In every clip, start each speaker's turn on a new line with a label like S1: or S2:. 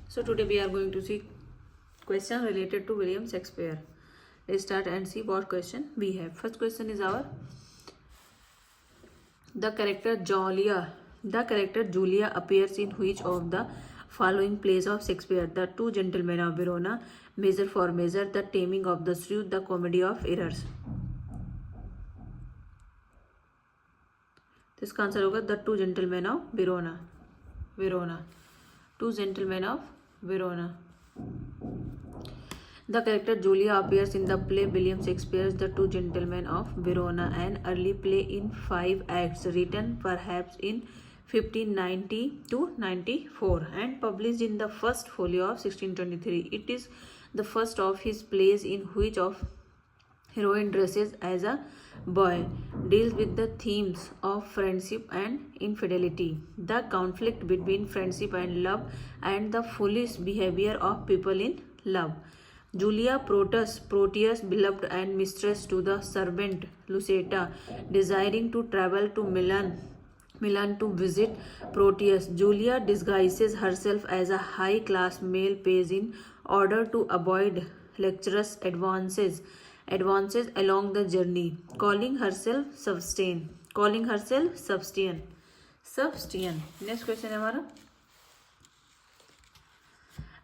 S1: So today we are going to see question related to William Shakespeare. Let's start and see what question we have. First question is our the character Julia. The character Julia appears in which of the following plays of Shakespeare? The Two Gentlemen of Verona, Measure for Measure, The Taming of the Shrew, The Comedy of Errors. तो इसका answer होगा the two gentleman of Verona. Verona. Two Gentlemen of Verona. The character Julia appears in the play William Shakespeare's The Two Gentlemen of Verona, an early play in 5 acts written perhaps in 1590 to 94 and published in the first folio of 1623. It is the first of his plays in which of heroine dresses as a boy, deals with the themes of friendship and infidelity, the conflict between friendship and love, and the foolish behavior of people in love. Julia Proteus, beloved and mistress to the servant Lucetta, desiring to travel to Milan to visit Proteus, Julia disguises herself as a high-class male page in order to avoid lecturous advances along the journey, calling herself Substian. Next question है हमारा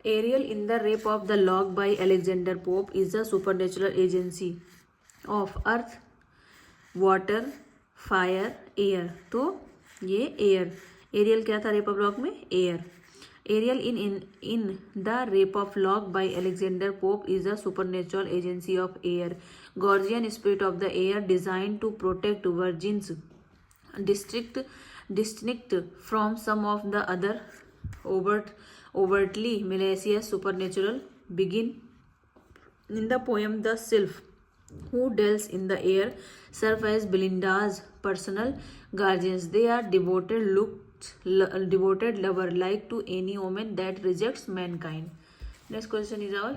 S1: Ariel in the Rape of the Lock by Alexander Pope is a supernatural agency of earth, water, fire, air. तो ये air. Ariel क्या था Rape of Lock में? Air. Ariel in The Rape of Lock by Alexander Pope is a supernatural agency of air, guardian spirit of the air designed to protect virgins, distinct from some of the other overtly malicious supernatural begin in the poem. The sylph who dwells in the air serve as Belinda's personal guardians. They are devoted lover like to any woman that rejects mankind. Next question is our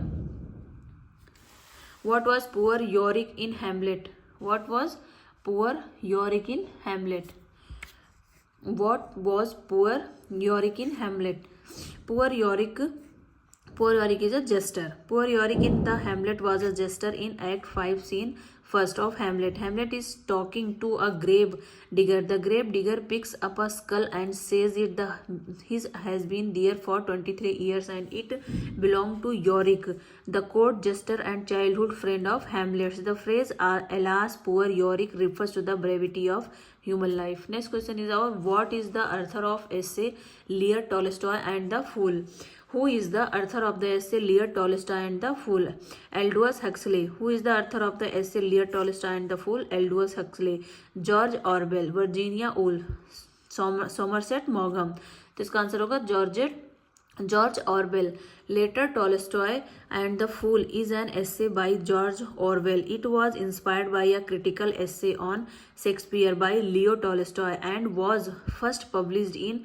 S1: what was poor Yorick in Hamlet? What was poor Yorick in Hamlet? What was poor Yorick in Hamlet? Poor Yorick is a jester. Poor Yorick in the Hamlet was a jester in Act 5 scene first of Hamlet. Hamlet is talking to a grave digger. The grave digger picks up a skull and says his has been there for 23 years and it belonged to Yorick, the court jester and childhood friend of Hamlet. The phrase alas poor Yorick refers to the brevity of human life. Next question is our what is the author of essay Lear Tolstoy and the Fool? Who is the author of the essay Lear Tolstoy and the Fool? Aldous Huxley. Who is the author of the essay Lear Tolstoy and the Fool? Aldous Huxley. George Orwell, Virginia Woolf, Somerset Maugham. तो इसका answer होगा George Orwell. Later Tolstoy and the Fool is an essay by George Orwell. It was inspired by a critical essay on Shakespeare by Leo Tolstoy and was first published in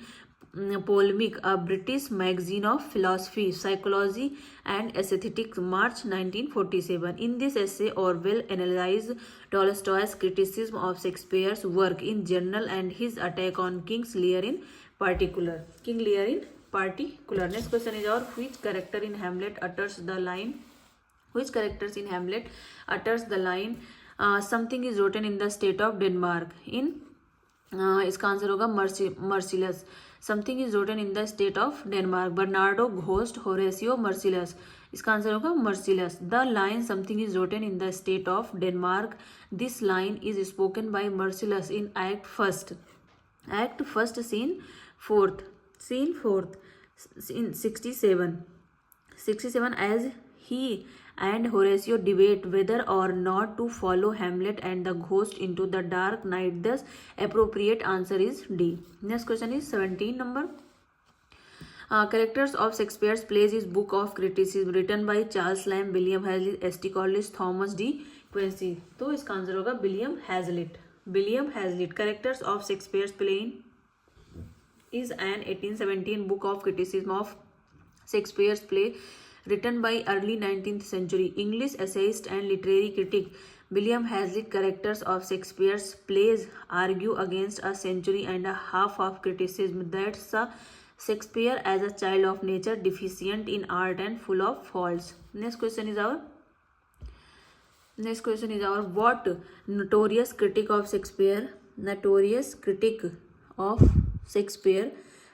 S1: Polemic, a British magazine of philosophy, psychology and aesthetics, March 1947. In this essay, Orwell analyzed Tolstoy's criticism of Shakespeare's work in general and his attack on King Lear in particular. Next question is our which character in Hamlet utters the line? Which characters in Hamlet utters the line something is rotten in the state of Denmark? इसका answer होगा Marcellus. Something is rotten in the state of Denmark. Bernardo ghost Horatio Marcellus. इसका answer होगा Marcellus. The line something is rotten in the state of Denmark. This line is spoken by Marcellus in act first scene fourth in 67 as he and Horatio debate whether or not to follow Hamlet and the ghost into the dark night. Thus, appropriate answer is D. Next question is 17 number. Characters of Shakespeare's plays is Book of Criticism written by Charles Lamb, William Hazlitt, S.T. Collins, Thomas D. Quincy. तो इसका answer होगा William Hazlitt. Characters of Shakespeare's play is an 1817 book of criticism of Shakespeare's play written by early 19th century English essayist and literary critic William Hazlitt. Characters of Shakespeare's plays argue against a century and a half of criticism that Shakespeare as a child of nature, deficient in art and full of faults. Next question is our what notorious critic of Shakespeare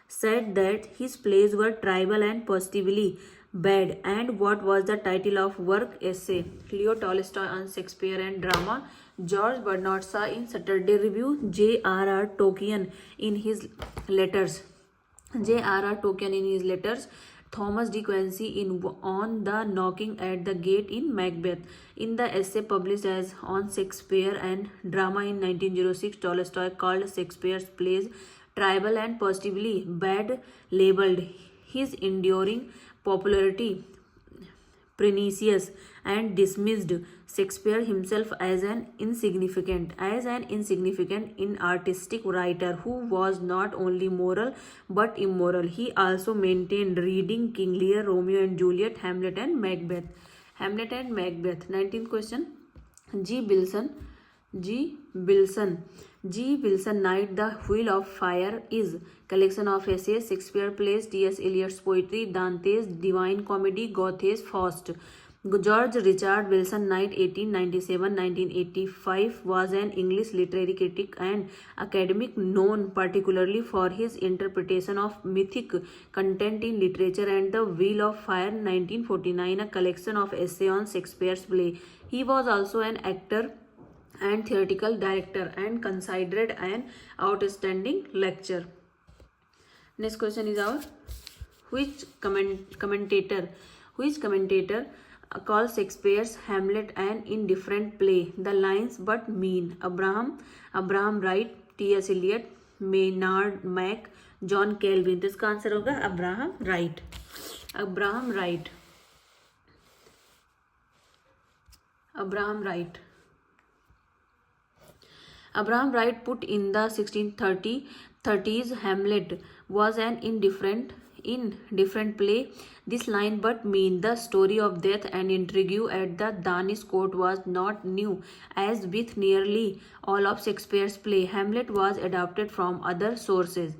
S1: said that his plays were tribal and positively bad, and what was the title of work? Essay. Leo Tolstoy on Shakespeare and drama, George Bernard Shaw in Saturday Review, J.R.R. Tolkien in his letters, Thomas De Quincey in On the Knocking at the Gate in Macbeth. In the essay published as On Shakespeare and Drama in 1906, Tolstoy called Shakespeare's plays tribal and positively bad, labeled his enduring popularity pernicious, and dismissed Shakespeare himself as an insignificant, inartistic writer who was not only moral but immoral. He also maintained reading King Lear, Romeo and Juliet, Hamlet and Macbeth. 19th question. G. Wilson Knight, The Wheel of Fire is collection of essays, Shakespeare plays, T.S. Eliot's poetry, Dante's Divine Comedy, Goethe's Faust. George Richard Wilson Knight, 1897-1985, was an English literary critic and academic known particularly for his interpretation of mythic content in literature, and The Wheel of Fire, 1949, a collection of essays on Shakespeare's play. He was also an actor and theatrical director and considered an outstanding lecturer. Next question is our which commentator calls Shakespeare's Hamlet an indifferent play, the lines but mean? Abraham Wright, T.S. Eliot, Maynard Mack, John Calvin. तो इसका answer होगा Abraham Wright. Abraham Wright put in the 1630s Hamlet was an indifferent play. This line but mean, the story of death and intrigue at the Danish court, was not new. As with nearly all of Shakespeare's play, Hamlet was adapted from other sources.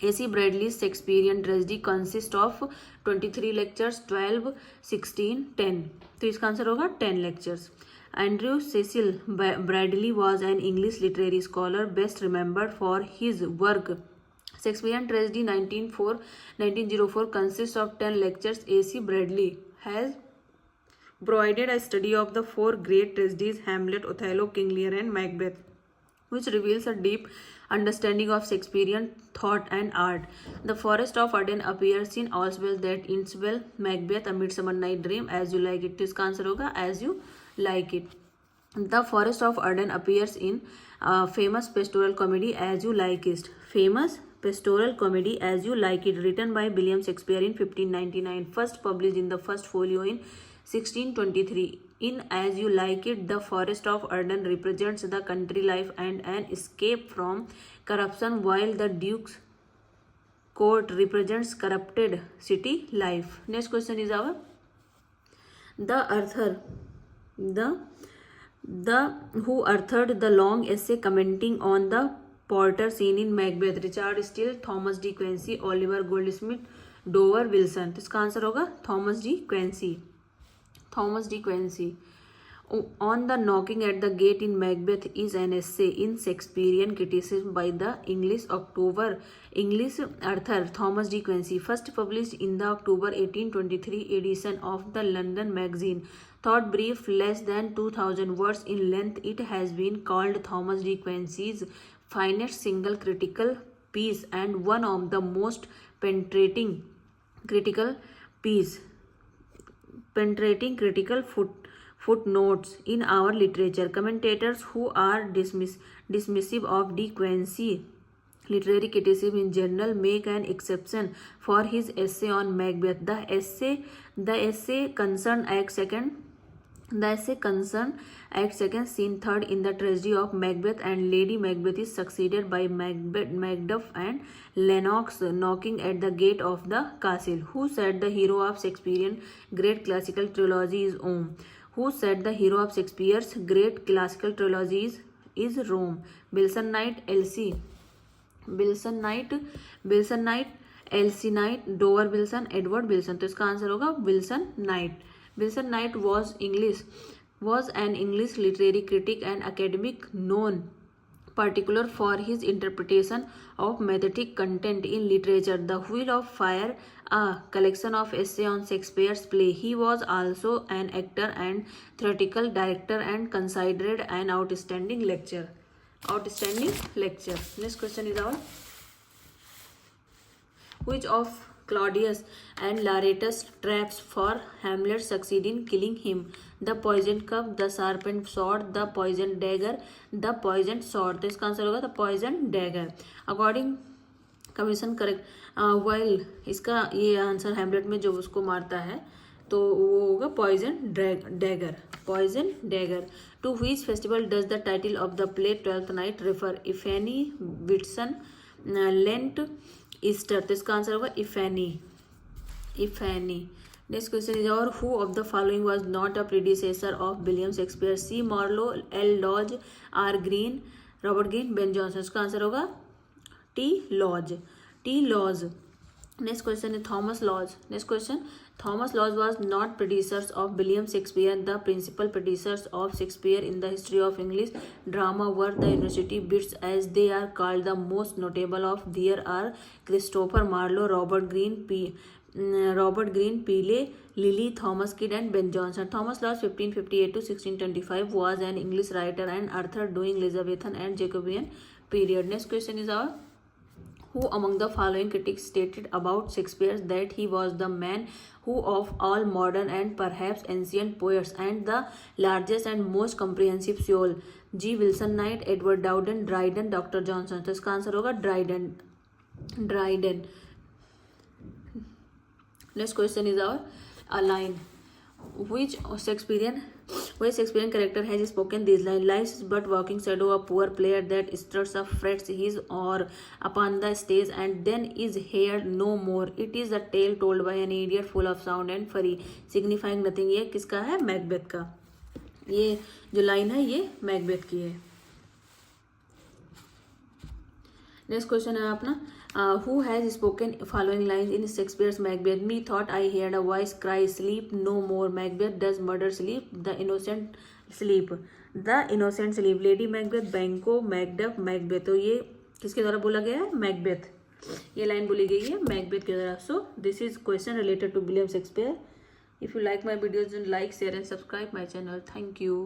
S1: A.C. Bradley's Shakespearean tragedy consists of 23 lectures, 12, 16, 10. तो इसका answer होगा 10 lectures. Andrew Cecil Bradley was an English literary scholar best remembered for his work Shakespearean Tragedy 1904 consists of 10 lectures. A.C. Bradley has provided a study of the four great tragedies Hamlet, Othello, King Lear and Macbeth, which reveals a deep understanding of Shakespearean thought and art. The Forest of Arden appears in All's Well That Ends Well, Macbeth, A Midsummer Night Dream, As You Like It. तो इसका answer होगा As You Like It. The Forest of Arden appears in famous pastoral comedy As You Like It. Famous pastoral comedy As You Like It, written by William Shakespeare in 1599, first published in the first folio in 1623. In As You Like It, the Forest of Arden represents the country life and an escape from corruption, while the Duke's Court represents corrupted city life. Next question is our who authored the long essay commenting on the Porter scene in Macbeth? Richard Steele, Thomas De Quincey, Oliver Goldsmith, Dover Wilson. तो इसका answer होगा Thomas De Quincey. On the Knocking at the Gate in Macbeth is an essay in Shakespearean criticism by the English author Thomas De Quincey, first published in the October 1823 edition of the London Magazine. Thought brief, less than 2,000 words in length, it has been called Thomas De Quincey's finest single critical piece and one of the most penetrating critical footnotes in our literature. Commentators who are dismissive of De Quincey literary criticism in general make an exception for his essay on Macbeth. The essay concerned Act Second, Scene Third in the tragedy of Macbeth, and Lady Macbeth is succeeded by Macduff and Lennox knocking at the gate of the castle. Who said the hero of Shakespearean great classical trilogy is Rome? Who said the hero of Shakespeare's great classical trilogy is Rome? Wilson Knight, LC night, Dover Wilson, Edward Wilson. तो इसका answer होगा Wilson night. Wilson night was an English literary critic and academic known particular for his interpretation of mathematic content in literature. The Wheel of Fire, a collection of essays on Shakespeare's play. He was also an actor and theatrical director and considered an outstanding lecturer. Next question is our, which of Claudius and Laratus' traps for Hamlet succeed in killing him? The poisoned cup, the sharpened sword, the poisoned dagger, the poisoned sword। तो इसका answer होगा the poisoned dagger। According commission correct while, इसका ये answer Hamlet में जो उसको मारता है तो वो होगा poison dagger. Poison dagger. To which festival does the title of the play Twelfth Night refer? Epiphany, Whitsun, Lent, Easter. तो इसका आंसर होगा इफेनी। नेक्स्ट क्वेश्चन इज और, who of the following was not a predecessor of William Shakespeare? C Marlowe, L Dodge, R Greene, Robert Greene, Ben Jonson. इसका answer होगा T Lodge. Next question is Thomas Lodge. Next question, Thomas Lodge was not producers of William Shakespeare. The principal producers of Shakespeare in the history of English drama were the university wits, as they are called. The most notable of there are Christopher Marlowe, Robert Greene, Peele, Lily, Thomas Kidd, and Ben Jonson. Thomas Lodge 1558 to 1625 was an English writer and author during Elizabethan and Jacobean period. Next question is our, who among the following critics stated about Shakespeare that he was the man who of all modern and perhaps ancient poets and the largest and most comprehensive soul? G. Wilson Knight, Edward Dowden, Dryden, Dr. Johnson। तो इसका answer होगा Dryden. Next question is our, a line. Which Shakespearean character has spoken this line? Life is but walking shadow, a poor player that struts up, frets his or upon the stage and then is heard no more. It is a tale told by an idiot full of sound and fury, signifying nothing। ये किसका है? Macbeth का। ये जो line है ये Macbeth की है। नेक्स्ट क्वेश्चन है अपना, who has spoken following lines in Shakespeare's Macbeth? Me thought I heard a voice cry, sleep no more. Macbeth does murder sleep, the innocent sleep, Lady Macbeth, Banquo, Macduff, Macbeth। तो ये किसके द्वारा बोला गया है? Macbeth. ये line बोली गई है मैकबेथ के द्वारा। So this is question related to William Shakespeare. If you like my videos, like, share and subscribe my channel. Thank you.